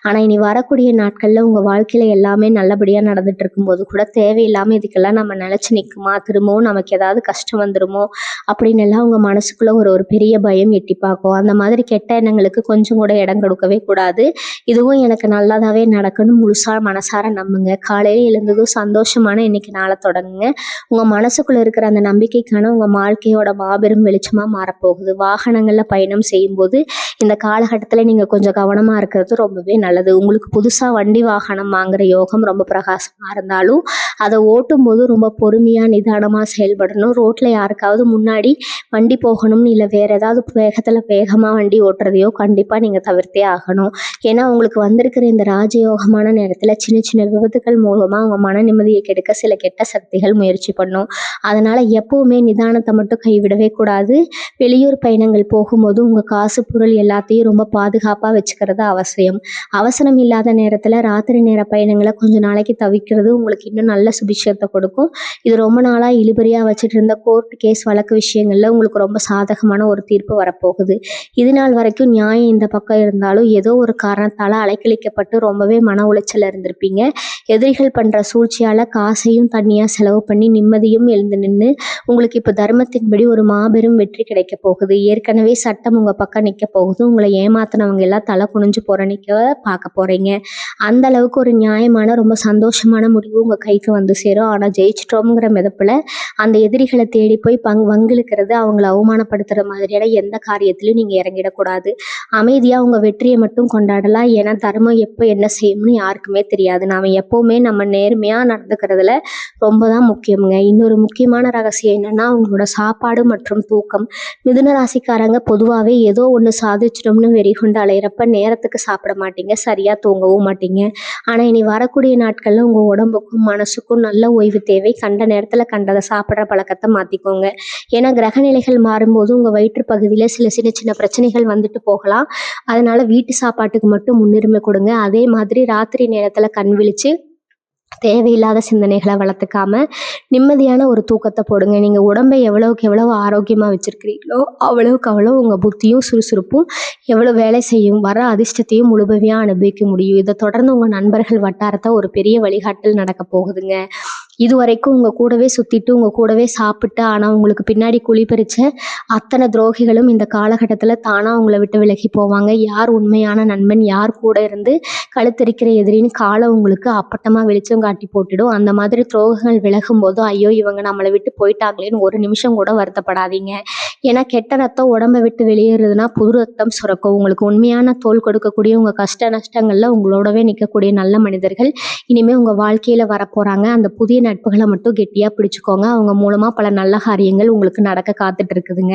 ஆனால் இனி வரக்கூடிய நாட்களில் உங்கள் வாழ்க்கையில் எல்லாமே நல்லபடியாக நடந்துட்டு இருக்கும்போது கூட தேவையில்லாமல் இதுக்கெல்லாம் நம்ம நினச்சி நிற்குமா, திரும்பவும் நமக்கு ஏதாவது கஷ்டம் வந்துடுமோ அப்படின்னு எல்லாம் உங்கள் மனசுக்குள்ளே ஒரு பெரிய பயம் எட்டி பார்க்கும். அந்த மாதிரி கெட்ட எண்ணங்களுக்கு கொஞ்சம் கூட இடம் கொடுக்கவே கூடாது. இதுவும் எனக்கு நல்லதாகவே நடக்கணும் முழுசாக மனசார நம்புங்க. காலையில் எழுந்ததும் சந்தோஷமான இன்னைக்கு நாளை தொடங்குங்க. உங்கள் மனசுக்குள்ளே இருக்கிற அந்த நம்பிக்கைக்கான உங்கள் வாழ்க்கையோட மாபெரும் வெளிச்சமாக மாறப்போகுது. வாகனங்களில் பயணம் செய்யும்போது இந்த காலகட்டத்தில் நீங்கள் கொஞ்சம் கவனமாக இருக்கிறது ரொம்பவே நல்லது. உங்களுக்கு புதுசாக வண்டி வாகனம் வாங்குகிற யோகம் ரொம்ப பிரகாசமாக இருந்தாலும் அதை ஓட்டும்போது ரொம்ப பொறுமையாக நிதானமாக செயல்படணும். ரோட்டில் யாருக்காவது முன்னாடி வண்டி போகணும்னு இல்லை வேறு ஏதாவது வேகமாக வண்டி ஓட்டுறதையோ கண்டிப்பாக நீங்கள் தவிர்த்தே ஆகணும். ஏன்னா உங்களுக்கு வந்திருக்கிற இந்த ராஜயோகமான நேரத்தில் சின்ன சின்ன விபத்துக்கள் மூலமாக உங்கள் மன நிம்மதியை கெடுக்க சில கெட்ட சக்திகள் முயற்சி பண்ணும். அதனால் எப்போவுமே நிதானத்தை மட்டும் கைவிடவே கூடாது. வெளியூர் பயணங்கள் போகும்போது உங்கள் காசு பொருள் எல்லாத்தையும் ரொம்ப பாதுகாப்பாக வச்சுக்கிறது அவசியம். அவசரம் இல்லாத நேரத்தில் ராத்திரி நேர பயணங்களை கொஞ்சம் நாளைக்கு தவிர்க்கிறது உங்களுக்கு இன்னும் நல்ல சுபிட்சத்தை கொடுக்கும். இது ரொம்ப நாளாக இழுபறியாக வச்சுட்டு இருந்த கோர்ட் கேஸ் வழக்கு விஷயங்களில் உங்களுக்கு ரொம்ப சாதகமான ஒரு தீர்ப்பு வரப்போகுது. இது நாள் வரைக்கும் நியாயம் இந்த பக்கம் இருந்தாலும் ஏதோ ஒரு காரணத்தால் அலைக்கழிக்கப்பட்டு ரொம்பவே மன உளைச்சல் இருந்திருப்பீங்க. எதிரிகள் பண்ணுற சூழ்ச்சியால் காசையும் தண்ணியாக செலவு பண்ணி நிம்மதியும் எழுந்து நின்று உங்களுக்கு இப்போ தர்மத்தின்படி ஒரு மாபெரும் வெற்றி கிடைக்க போகுது. ஏற்கனவே சட்டம் உங்கள் பக்கம் நிற்க போகுது. உங்களை ஏமாத்தினவங்க எல்லாம் தலை குனிஞ்சு போகிற நிற்க பார்க்க போகிறீங்க. அந்த அளவுக்கு ஒரு நியாயமான ரொம்ப சந்தோஷமான முடிவு உங்கள் கைக்கு வந்து சேரும். ஆனால் ஜெயிச்சிட்டோங்கிற மிதப்பில் அந்த எதிரிகளை தேடி போய் வங்கிழுக்கிறது, அவங்கள அவமானப்படுத்துகிற மாதிரியான எந்த காரியத்திலையும் நீங்கள் இறங்கிடக்கூடாது. அமைதியாக உங்கள் வெற்றியை மட்டும் கொண்டாடலாம். ஏன்னா தர்மம் எப்போ என்ன செய்யும்னு யாருக்குமே தெரியாது. நாம் எப்போவுமே நம்ம நேர்மையாக நடந்துக்கிறதுல ரொம்ப தான் முக்கியமுங்க. இன்னொரு முக்கியமான ரகசியம் என்னென்னா உங்களோட சாப்பாடு மற்றும் தூக்கம். மிதுன ராசிக்காரங்க பொதுவாகவே ஏதோ ஒன்று சாதிச்சிட்டோம்னு வெறி கொண்டு அலையிறப்ப நேரத்துக்கு சாப்பிட மாட்டீங்க, சரியாக தூங்கவும் மாட்டீங்க. ஆனால் இனி வரக்கூடிய நாட்களில் உங்கள் உடம்புக்கும் மனசுக்கும் நல்ல ஓய்வு தேவை. கண்ட நேரத்தில் கண்டதை சாப்பிட்ற பழக்கத்தை மாற்றிக்கோங்க. ஏன்னா கிரகநிலைகள் மாறும்போது உங்கள் வயிற்று பகுதியில் சில சின்ன சின்ன பிரச்சனைகள் வந்துட்டு போகலாம். அதனால் வீட்டு சாப்பாட்டுக்கு மட்டும் முன்னுரிமை கொடுங்க. அதே மாதிரி ராத்திரி நேரத்தில் கண் விழித்து தேவையில்லாத சிந்தனைகளை வளர்த்துக்காம நிம்மதியான ஒரு தூக்கத்தை போடுங்க. நீங்கள் உடம்பை எவ்வளவுக்கு எவ்வளவு ஆரோக்கியமாக வச்சுருக்கிறீங்களோ அவ்வளவுக்கு அவ்வளோ உங்கள் புத்தியும் சுறுசுறுப்பும் எவ்வளோ வேலை செய்யும், வர அதிர்ஷ்டத்தையும் முழுமையாக அனுபவிக்க முடியும். இதை தொடர்ந்து உங்கள் நண்பர்கள் வட்டாரத்தை ஒரு பெரிய வழிகாட்டல் நடக்க போகுதுங்க. இது வரைக்கும் உங்கள் கூடவே சுற்றிட்டு உங்கள் கூடவே சாப்பிட்டு ஆனால் உங்களுக்கு பின்னாடி குழி பறிச்ச அத்தனை துரோகிகளும் இந்த காலகட்டத்தில் தானாக உங்களை விட்டு விலகி போவாங்க. யார் உண்மையான நண்பன், யார் கூட இருந்து கழுத்தரிக்கிற எதிரின்னு காலம் உங்களுக்கு அப்பட்டமாக வெளிச்சம் காட்டி போட்டுடும். அந்த மாதிரி துரோகங்கள் விலகும் போதும் ஐயோ இவங்க நம்மளை விட்டு போயிட்டாங்களேன்னு ஒரு நிமிஷம் கூட வருத்தப்படாதீங்க. ஏன்னா கெட்ட ரத்தம் உடம்பை விட்டு வெளியேறதுனா புது ரத்தம் சுரக்கும். உங்களுக்கு உண்மையான தோல் கொடுக்கக்கூடிய உங்கள் கஷ்ட நஷ்டங்களில் உங்களோடவே நிற்கக்கூடிய நல்ல மனிதர்கள் இனிமேல் உங்கள் வாழ்க்கையில் வரப்போகிறாங்க. அந்த புதிய நட்புகளை மட்டும் கெட்டியாக பிடிச்சிக்கோங்க. அவங்க மூலமாக பல நல்ல காரியங்கள் உங்களுக்கு நடக்க காத்துட்டு இருக்குதுங்க.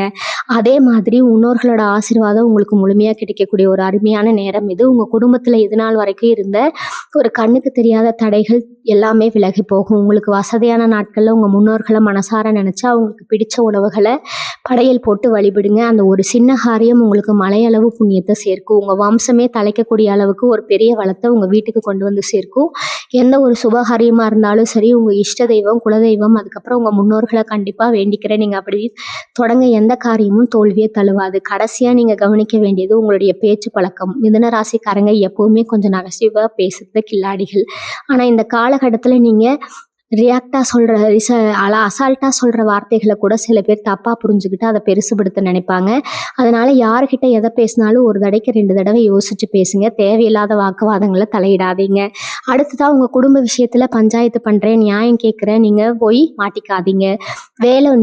அதே மாதிரி முன்னோர்களோட ஆசீர்வாதம் உங்களுக்கு முழுமையாக கிடைக்கக்கூடிய ஒரு அருமையான நேரம் இது. உங்கள் குடும்பத்தில் இது நாள் வரைக்கும் இருந்த ஒரு கண்ணுக்கு தெரியாத தடைகள் எல்லாமே விலகி போகும். உங்களுக்கு வசதியான நாட்களில் உங்கள் முன்னோர்களை மனசார நினச்சா அவங்களுக்கு பிடிச்ச உணவுகளை படைய படையல் போட்டு வழிபடுங்க. அந்த ஒரு சின்ன காரியம் உங்களுக்கு மலையளவு புண்ணியத்தை சேர்க்கும். உங்கள் வம்சமே தலைக்கக்கூடிய அளவுக்கு ஒரு பெரிய வளத்தை உங்கள் வீட்டுக்கு கொண்டு வந்து சேர்க்கும். எந்த ஒரு சுபகாரியமாக இருந்தாலும் சரி, உங்கள் இஷ்ட தெய்வம், குலதெய்வம், அதுக்கப்புறம் உங்கள் முன்னோர்களை கண்டிப்பாக வேண்டிக்கிறேன். நீங்கள் அப்படி தொடங்க எந்த காரியமும் தோல்வியே தழுவாது. கடைசியாக நீங்கள் கவனிக்க வேண்டியது உங்களுடைய பேச்சு பழக்கம். மிதுன ராசிக்காரங்க எப்போவுமே கொஞ்சம் நகைச்சுவாக பேசுறது கில்லாடிகள். ஆனால் இந்த காலகட்டத்தில் நீங்கள் ரியாக்டாக சொல்கிற அசால்ட்டாக சொல்கிற வார்த்தைகளை கூட சில பேர் தப்பாக புரிஞ்சுக்கிட்டு அதை பெருசுபடுத்த நினைப்பாங்க. அதனால் யாருக்கிட்ட எதை பேசினாலும் ஒரு தடவைக்கு 2 தடவை யோசித்து பேசுங்க. தேவையில்லாத வாக்குவாதங்களை தலையிடாதீங்க. அடுத்ததாக உங்கள் குடும்ப விஷயத்தில் பஞ்சாயத்து பண்ணுறேன், நியாயம் கேட்குறேன், நீங்கள் போய் மாட்டிக்காதீங்க.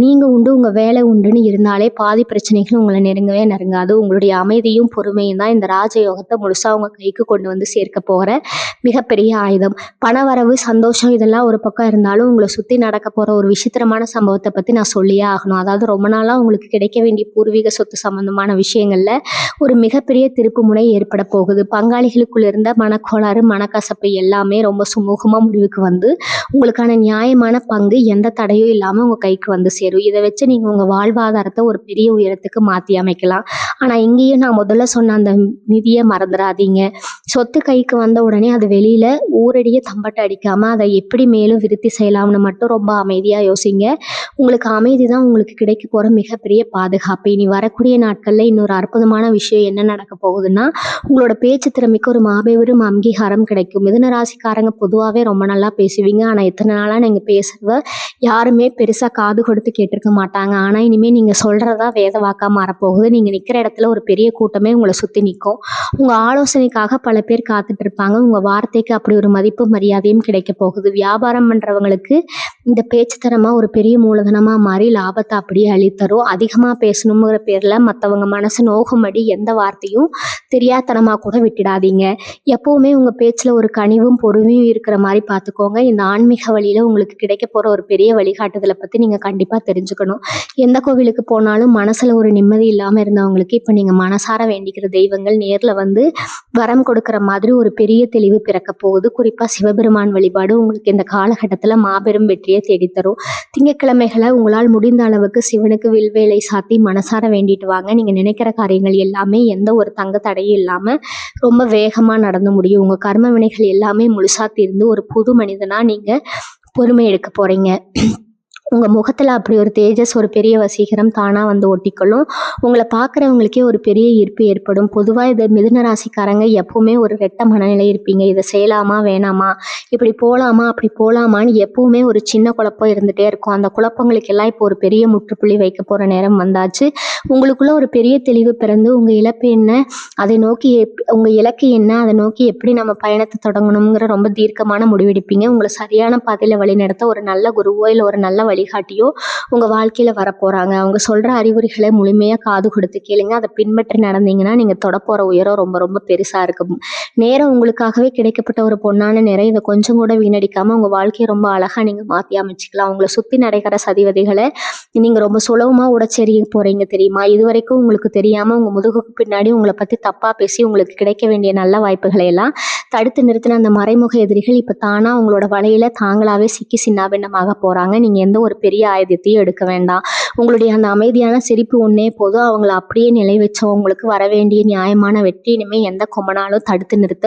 நீங்கள் உண்டு, உங்கள் வேலை உண்டுன்னு இருந்தாலே பாதி பிரச்சனைகள் உங்களை நெருங்கவே நெருங்காது. உங்களுடைய அமைதியும் பொறுமையும் தான் இந்த ராஜயோகத்தை முழுசாக உங்கள் கைக்கு கொண்டு வந்து சேர்க்க போகிற மிகப்பெரிய ஆயுதம். பணவரவு, சந்தோஷம் இதெல்லாம் ஒரு பக்கம் இருந்தாலும் உங்களை சுற்றி நடக்க போகிற ஒரு விசித்திரமான சம்பவத்தை பற்றி நான் சொல்லியே ஆகணும். அதாவது ரொம்ப நாளாக உங்களுக்கு கிடைக்க வேண்டிய பூர்வீக சொத்து சம்பந்தமான விஷயங்களில் ஒரு மிகப்பெரிய திருப்பு முனை ஏற்பட போகுது. பங்காளிகளுக்குள்ள இருந்த மனக்கோளாறு, மனக்கசப்பு எல்லாமே ரொம்ப சுமூகமாக முடிவுக்கு வந்து உங்களுக்கான நியாயமான பங்கு எந்த தடையும் இல்லாமல் உங்கள் கைக்கு வந்து சேரும். இதை வச்சு நீங்கள் உங்கள் வாழ்வாதாரத்தை ஒரு பெரிய உயரத்துக்கு மாற்றி அமைக்கலாம். ஆனால் இங்கேயும் நான் முதல்ல சொன்ன அந்த நிதியை மறந்துடாதீங்க. சொத்து கைக்கு வந்த உடனே அது வெளியில் ஊரடியே தம்பட்டை அடிக்காமல் அதை எப்படி மேலும் விருத்தி செய்யலாம்னு மட்டும் ரொம்ப அமைதியாக யோசிங்க. உங்களுக்கு அமைதி தான் உங்களுக்கு கிடைக்க போகிற மிகப்பெரிய பாதுகாப்பு. இனி வரக்கூடிய நாட்களில் இன்னொரு அற்புதமான விஷயம் என்ன நடக்க போகுதுன்னா, உங்களோட பேச்சு திறமைக்கு ஒரு மாபெரும் அங்கீகாரம் கிடைக்கும். மிதுன ராசிக்காரங்க பொதுவாகவே ரொம்ப நல்லா பேசுவீங்க. ஆனால் இத்தனை நாளாக நீங்கள் பேசுகிறத யாருமே பெருசாக காது கொடுத்து கேட்டிருக்க மாட்டாங்க. ஆனால் இனிமேல் நீங்கள் சொல்கிறதா வேத வாக்காக மாறப்போகுது. நீங்கள் நிற்கிற இடத்துல ஒரு பெரிய கூட்டமே உங்களை சுற்றி நிற்கும். உங்கள் ஆலோசனைக்காக பல பேர் காத்துட்டு இருப்பாங்க. உங்கள் வார்த்தைக்கு அப்படி ஒரு மதிப்பு மரியாதையும் கிடைக்க போகுது. வியாபாரம் பண்ணுறவங்களுக்கு இந்த பேச்சு திறமை ஒரு பெரிய மூலதனமாக மாறி லாபத்தை அப்படியே அளித்தரும். அதிகமாக பேசணுங்கிற பேரில் மற்றவங்க மனசு நோகும்படி எந்த வார்த்தையும் தெரியாதனமாக கூட விட்டுடாதீங்க. எப்போவுமே உங்கள் பேச்சில் ஒரு கனிவும் பொறுமையும் இருக்கிற மாதிரி பார்த்துக்கோங்க. இந்த ஆன்மீக வழியில் உங்களுக்கு கிடைக்க போகிற ஒரு பெரிய வழிகாட்டுதலை பற்றி நீங்கள் கண்டிப்பாக தெரிஞ்சுக்கணும். எந்த கோவிலுக்கு போனாலும் மனசில் ஒரு நிம்மதி இல்லாமல் இருந்தவங்களுக்கு இப்போ நீங்கள் மனசார வேண்டிக்கிற தெய்வங்கள் நேரில் வந்து வரம் கொடுக்குற மாதிரி ஒரு பெரிய தெளிவு பிறக்க போகுது. குறிப்பாக சிவபெருமான் வழிபாடு உங்களுக்கு இந்த காலகட்டத்தில் மாபெரும் வெற்றியை தேடித்தரும். திங்கட்கிழமைகளை உங்களால் முடிந்த அளவுக்கு சிவனுக்கு வில்வேலை சாத்தி மனசார வேண்டிட்டு வாங்க. நீங்கள் நினைக்கிற காரியங்கள் எல்லாமே எந்த ஒரு தங்க தடையும் இல்லாமல் ரொம்ப வேகமாக நடந்து முடியும். உங்கள் கர்ம வினைகள் எல்லாமே முழுசாக தீர்ந்து ஒரு புது மனிதனாக நீங்கள் பொறுமை எடுக்க போகிறீங்க. உங்கள் முகத்தில் அப்படி ஒரு தேஜஸ், ஒரு பெரிய வசீகரம் தானாக வந்து ஒட்டிக்கொள்ளும். உங்களை பார்க்குறவங்களுக்கே ஒரு பெரிய ஈர்ப்பு ஏற்படும். பொதுவாக இந்த மிதுன ராசிக்காரங்க எப்போவுமே ஒரு ரெட்ட மனநிலை இருப்பீங்க. இதை செய்யலாமா வேணாமா, இப்படி போகலாமா அப்படி போகலாமான்னு எப்போவுமே ஒரு சின்ன குழப்பம் இருந்துகிட்டே இருக்கும். அந்த குழப்பங்களுக்கெல்லாம் இப்போ ஒரு பெரிய முற்றுப்புள்ளி வைக்க போகிற நேரம் வந்தாச்சு. உங்களுக்குள்ள ஒரு பெரிய தெளிவு பிறந்து உங்கள் இலக்கு என்ன, அதை நோக்கி உங்கள் இலக்கு என்ன, அதை நோக்கி எப்படி நம்ம பயணத்தை தொடங்கணுங்கிற ரொம்ப தீர்க்கமான முடிவெடுப்பீங்க. உங்களை சரியான பாதையில் வழிநடத்த ஒரு நல்ல குருவோ இல்லை ஒரு நல்ல வழிகாட்டியோ உங்கள் வாழ்க்கையில் வரப்போகிறாங்க. அவங்க சொல்கிற அறிவுரைகளை முழுமையாக காது கொடுத்து கேளுங்க. அதை பின்பற்றி நடந்தீங்கன்னா நீங்கள் தொடப்போகிற உயரம் ரொம்ப ரொம்ப பெருசாக இருக்கும். நேரம் உங்களுக்காகவே கிடைக்கப்பட்ட ஒரு பொன்னான நேரம். இதை கொஞ்சம் கூட வீணடிக்காமல் உங்கள் வாழ்க்கையை ரொம்ப அழகாக நீங்கள் மாற்றி அமைச்சிக்கலாம். உங்களை சுற்றி நடக்கிற சதிவதைகளை நீங்கள் ரொம்ப சுலபமாக உடச்செறிய போகிறீங்க தெரியுமா? இது வரைக்கும் உங்களுக்கு தெரியாமல் உங்கள் முதுகுக்கு பின்னாடி உங்களை பற்றி தப்பாக பேசி உங்களுக்கு கிடைக்க வேண்டிய நல்ல வாய்ப்புகளை எல்லாம் தடுத்து நிறுத்தின அந்த மறைமுக எதிரிகள் இப்போ தானாக உங்களோட வலையில் தாங்களாகவே சிக்கி சின்னாபின்னமாக போகிறாங்க. நீங்கள் எந்த ஒரு பெரிய ஆயுதத்தையும் எடுக்க வேண்டாம். உங்களுடைய அந்த அமைதியான சிரிப்பு ஒன்றே போதும். அவங்கள அப்படியே நிலை வச்சவங்களுக்கு வர வேண்டிய நியாயமான வெற்றி இனிமேல் எந்த கொம்பனாலும் தடுத்து நிறுத்த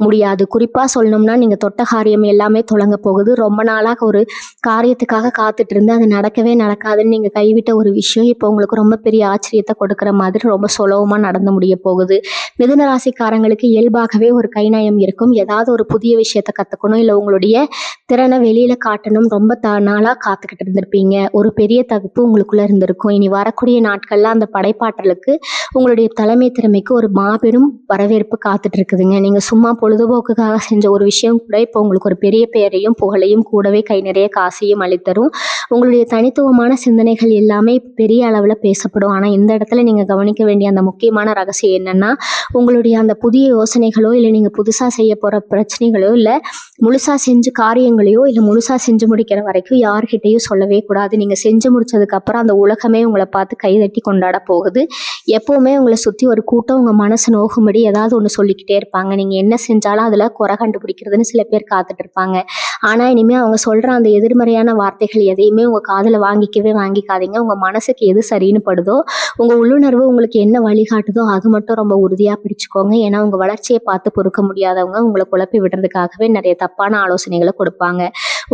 முடியாது. குறிப்பாக சொல்லணும்னா, நீங்கள் தொட்ட காரியம் எல்லாமே தொடங்க போகுது. ரொம்ப நாளாக ஒரு காரியத்துக்காக காத்துட்டு இருந்து அது நடக்கவே நடக்காதுன்னு நீங்கள் கைவிட்ட ஒரு விஷயம் இப்போ உங்களுக்கு ரொம்ப பெரிய ஆச்சரியத்தை கொடுக்குற மாதிரி ரொம்ப சுலபமாக நடந்து முடிய போகுது. மிதுன ராசிக்காரங்களுக்கு இயல்பாகவே ஒரு கைநயம் இருக்கும். ஏதாவது ஒரு புதிய விஷயத்தை கற்றுக்கணும், இல்லை உங்களுடைய திறனை வெளியில் காட்டணும் ரொம்ப நாளாக காத்துக்கிட்டு இருந்திருப்பீங்க. ஒரு பெரிய தகுப்பு உங்களுக்குள்ளே இருந்திருக்கும். இனி வரக்கூடிய நாட்களில் அந்த படைப்பாற்றலுக்கு, உங்களுடைய தலைமை திறமைக்கு ஒரு மாபெரும் வரவேற்பு காத்துட்டு இருக்குதுங்க. நீங்கள் சும்மா பொழுதுபோக்குக்காக செஞ்ச ஒரு விஷயம் கூட இப்போ உங்களுக்கு ஒரு பெரிய பெயரையும் புகழையும் கூடவே கை நிறைய காசையும் அளித்தரும். உங்களுடைய தனித்துவமான சிந்தனைகள் எல்லாமே பெரிய அளவில் பேசப்படும். ஆனால் இந்த இடத்துல நீங்கள் கவனிக்க வேண்டிய அந்த முக்கியமான ரகசியம் என்னென்னா, உங்களுடைய அந்த புதிய யோசனைகளோ இல்லை நீங்கள் புதுசாக செய்ய போகிற பிரச்சனைகளோ இல்லை முழுசாக செஞ்சு காரியங்களையோ இல்லை முழுசாக செஞ்சு முடிக்கிற வரைக்கும் யார்கிட்டையும் சொல்லவே கூடாது. நீங்கள் செஞ்சு முடிச்சதுக்கப்புறம் அந்த உலகமே உங்களை பார்த்து கைதட்டி கொண்டாட போகுது. எப்போவுமே உங்களை சுற்றி ஒரு கூட்டம் உங்கள் மனசு நோகும்படி ஏதாவது ஒன்று சொல்லிக்கிட்டே இருப்பாங்க. நீங்கள் என்ன செஞ்சாலும் அதில் குறை கண்டுபிடிக்கிறதுன்னு சில பேர் காத்துட்டு இருப்பாங்க. ஆனா இனிமே அவங்க சொல்ற அந்த எதிர்மறையான வார்த்தைகள் எதையுமே உங்க காதுல வாங்கிக்காதீங்க. உங்க மனசுக்கு எது சரின்னு படுதோ, உங்க உள்ளுணர்வு உங்களுக்கு என்ன வழிகாட்டுதோ அது மட்டும் ரொம்ப உறுதியா பிடிச்சுக்கோங்க. ஏன்னா உங்க வளர்ச்சியை பார்த்து பொறுக்க முடியாதவங்க உங்களை குழப்பி விடுறதுக்காகவே நிறைய தப்பான ஆலோசனைகளை கொடுப்பாங்க.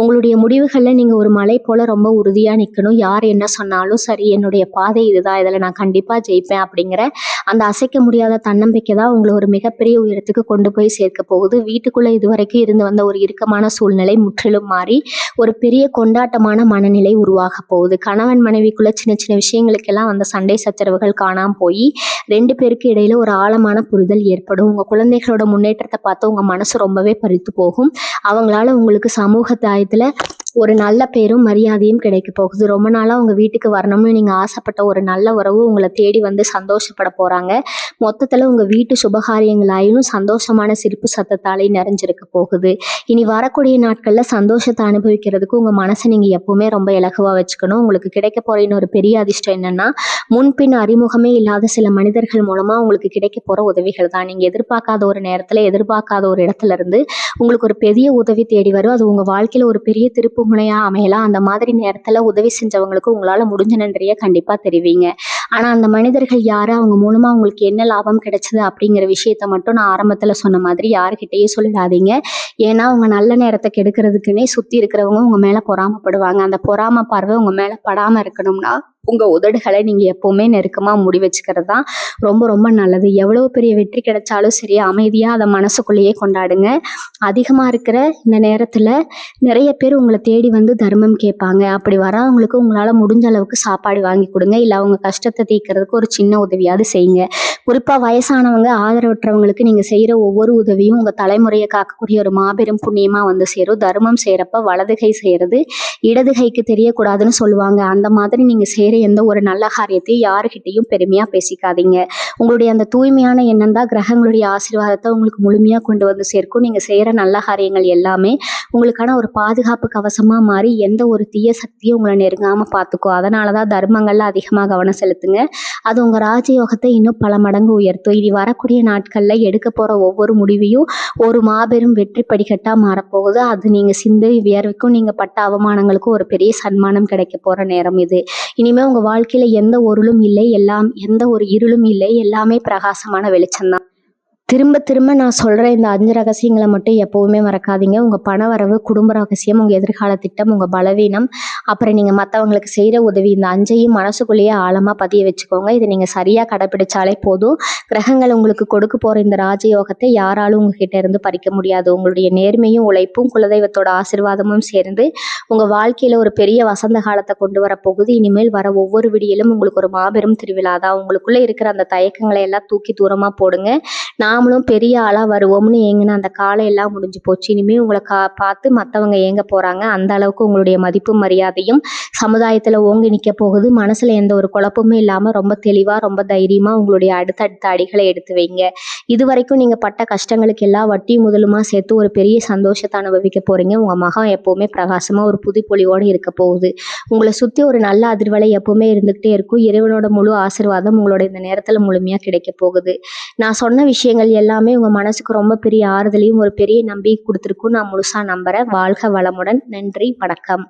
உங்களுடைய முடிவுகள்ல நீங்க ஒரு மலை போல ரொம்ப உறுதியா நிக்கணும். யார் என்ன சொன்னாலும் சரி, என்னுடைய பாதை இதுதான், இதுல நான் கண்டிப்பா ஜெயிப்பேன் அப்படிங்கிற அந்த அசைக்க முடியாத தன்னம்பிக்கை தான் உங்களை ஒரு மிகப்பெரிய உயரத்துக்கு கொண்டு போய் சேர்க்க போகுது. வீட்டுக்குள்ள இதுவரைக்கும் இருந்து வந்த ஒரு இறுக்கமான சூழ்நிலை முற்றிலும் மாறி ஒரு பெரிய கொண்டாட்டமான மனநிலை உருவாக போகுது. கணவன் மனைவிக்குள்ள சின்ன சின்ன விஷயங்களுக்கெல்லாம் வந்த சண்டை சச்சரவுகள் காணாம போய் 2 பேருக்கு இடையில ஒரு ஆழமான புரிதல் ஏற்படும். உங்க குழந்தைகளோட முன்னேற்றத்தை பார்த்து உங்க மனசு ரொம்பவே பறித்து போகும். அவங்களால உங்களுக்கு சமூக தாயத்துல ஒரு நல்ல பேரும் மரியாதையும் கிடைக்க போகுது. ரொம்ப நாளா உங்க வீட்டுக்கு வரணும்னு நீங்க ஆசைப்பட்ட ஒரு நல்ல உறவு உங்களை தேடி வந்து சந்தோஷப்பட போறாங்க. மொத்தத்துல உங்க வீட்டு சுபகாரியங்களாயும் சந்தோஷமான சிரிப்பு சத்தத்தாலே நிறைஞ்சிருக்க போகுது. இனி வரக்கூடிய நாட்கள்ல சந்தோஷத்தை அனுபவிக்கிறதுக்கு உங்க மனசை நீங்க எப்பவுமே ரொம்ப இலகுவா வச்சுக்கணும். உங்களுக்கு கிடைக்க போற இன்னொரு பெரிய அதிர்ஷ்டம் என்னன்னா, முன்பின் அறிமுகமே இல்லாத சில மனிதர்கள் மூலமா உங்களுக்கு கிடைக்க போற உதவிகள் தான். நீங்க எதிர்பார்க்காத ஒரு நேரத்துல எதிர்பார்க்காத ஒரு இடத்துல இருந்து உங்களுக்கு ஒரு பெரிய உதவி தேடி வரும். அது உங்க வாழ்க்கையில ஒரு பெரிய திருப்பு முனையா அமையலாம். அந்த மாதிரி நேரத்துல உதவி செஞ்சவங்களுக்கு உங்களால முடிஞ்ச நன்றியை கண்டிப்பா தெரிவிங்க. ஆனா அந்த மனிதர்கள் யாரு, அவங்க மூலமா உங்களுக்கு என்ன லாபம் கிடைச்சது அப்படிங்கிற விஷயத்த மட்டும் நான் ஆரம்பத்துல சொன்ன மாதிரி யாருக்கிட்டையும் சொல்லிடாதீங்க. ஏன்னா உங்க நல்ல நேரத்தை கெடுக்கிறதுக்குன்னே சுத்தி இருக்கிறவங்க உங்க மேல பொறாமப்படுவாங்க. அந்த பொறாம பார்வை உங்க மேல படாம இருக்கணும்னா உங்க உதடுகளை நீங்க எப்பவுமே நெருக்கமா மூடி வச்சுக்கிறது தான் ரொம்ப ரொம்ப நல்லது. எவ்வளவு பெரிய வெற்றி கிடைச்சாலும் சரி, அமைதியா அதை மனசுக்குள்ளேயே கொண்டாடுங்க. அதிகமா இருக்கிற இந்த நேரத்துல நிறைய பேர் உங்களை தேடி வந்து தர்மம் கேட்பாங்க. அப்படி வரவங்களுக்கு உங்களால முடிஞ்ச அளவுக்கு சாப்பாடு வாங்கி கொடுங்க. இல்லை அவங்க கஷ்டத்தை தீர்க்கறதுக்கு ஒரு சின்ன உதவியாவது செய்யுங்க. குறிப்பா வயசானவங்க, ஆதரவற்றவங்களுக்கு நீங்க செய்யற ஒவ்வொரு உதவியும் உங்க தலைமுறையை காக்கக்கூடிய ஒரு மாபெரும் புண்ணியமா வந்து சேரும். தர்மம் செய்யறப்ப வலது கை செய்யறது இடது கைக்கு தெரியக்கூடாதுன்னு சொல்லுவாங்க. அந்த மாதிரி நீங்க செய்யற எந்த ஒரு நல்ல காரியத்தையும் யாருக்கிட்டையும் பெருமையா பேசிக்காதீங்க. உங்களுடைய அந்த தூய்மையான எண்ணம் தான் கிரகங்களுடைய ஆசீர்வாதத்தை உங்களுக்கு முழுமையா கொண்டு வந்து சேர்க்கும். நீங்க செய்யற நல்ல காரியங்கள் எல்லாமே உங்களுக்கான ஒரு பாதுகாப்பு கவசமா மாறி எந்த ஒரு தீய சக்தியும் உங்களை நெருங்காம பார்த்துக்கும். அதனாலதான் தர்மங்கள்ல அதிகமா கவனம் செலுத்துங்க. அது உங்க ராஜயோகத்தை இன்னும் பல மடங்கு உயர்த்தும். இனி வரக்கூடிய நாட்கள்ல எடுக்க போற ஒவ்வொரு முடிவையும் ஒரு மாபெரும் வெற்றி படிக்கட்டா மாறப்போகுது. அது நீங்க சிந்தை வியர்வுக்கும் நீங்க பட்ட அவமானங்களுக்கும் ஒரு பெரிய சன்மானம் கிடைக்க போற நேரம் இது. இனிமே உங்க வாழ்க்கையில எந்த ஒருளும் இல்லை, எந்த ஒரு இருளும் இல்லை, எல்லாமே பிரகாசமான வெளிச்சம் தான். திரும்ப திரும்ப நான் சொல்ற இந்த 5 ரகசியங்களை மட்டும் எப்பவுமே மறக்காதீங்க. உங்க பண வரவு, குடும்ப ரகசியம், உங்க எதிர்கால திட்டம், உங்க பலவீனம், அப்புறம் நீங்க மற்றவங்களுக்கு செய்யற உதவி, இந்த 5ஐயும் மனசுக்குள்ளேயே ஆழமா பதிய வச்சுக்கோங்க. இதை நீங்க சரியா கடைபிடிச்சாலே போதும். கிரகங்கள் உங்களுக்கு கொடுக்க போற இந்த ராஜயோகத்தை யாராலும் உங்ககிட்ட இருந்து பறிக்க முடியாது. உங்களுடைய நேர்மையும் உழைப்பும் குலதெய்வத்தோட ஆசீர்வாதமும் சேர்ந்து உங்க வாழ்க்கையில ஒரு பெரிய வசந்த காலத்தை கொண்டு வர போகுது. இனிமேல் வர ஒவ்வொரு விடியலும் உங்களுக்கு ஒரு மாபெரும் திருவிழா தான். உங்களுக்குள்ள இருக்கிற அந்த தயக்கங்களை எல்லாம் தூக்கி தூரமா போடுங்க. நாமளும் பெரிய ஆளா வருவோம்னு ஏங்கின அந்த காலம் எல்லாம் முடிஞ்சு போச்சு. இனிமே உங்களை பார்த்து மற்றவங்க ஏங்க போறாங்க. அந்த அளவுக்கு உங்களுடைய மதிப்பும் மரியாதையும் சமுதாயத்துல ஓங்கி நிற்க போகுது. மனசுல எந்த ஒரு குழப்பமும் இல்லாம ரொம்ப தெளிவா ரொம்ப தைரியமா உங்களுடைய அடுத்தடுத்த அடிகளை எடுத்து வைங்க. இது வரைக்கும் நீங்க பட்ட கஷ்டங்களுக்கு எல்லாம் வட்டி முதலுமா சேர்த்து ஒரு பெரிய சந்தோஷத்தை அனுபவிக்க போறீங்க. உங்க மகம் எப்பவுமே பிரகாசமா ஒரு புதுப்பொலிவோடு இருக்க போகுது. உங்களை சுத்தி ஒரு நல்ல அதிர்வலை எப்பவுமே இருந்துகிட்டே இருக்கும். இறைவனோட முழு ஆசீர்வாதம் உங்களோட இந்த நேரத்துல முழுமையா கிடைக்க போகுது. நான் சொன்ன விஷயங்கள் எல்லாமே உங்க மனசுக்கு ரொம்ப பெரிய ஆறுதலையும் ஒரு பெரிய நம்பிக்கை கொடுத்துருக்கும் நான் முழுசா நம்புறேன். வாழ்க வளமுடன். நன்றி, வணக்கம்.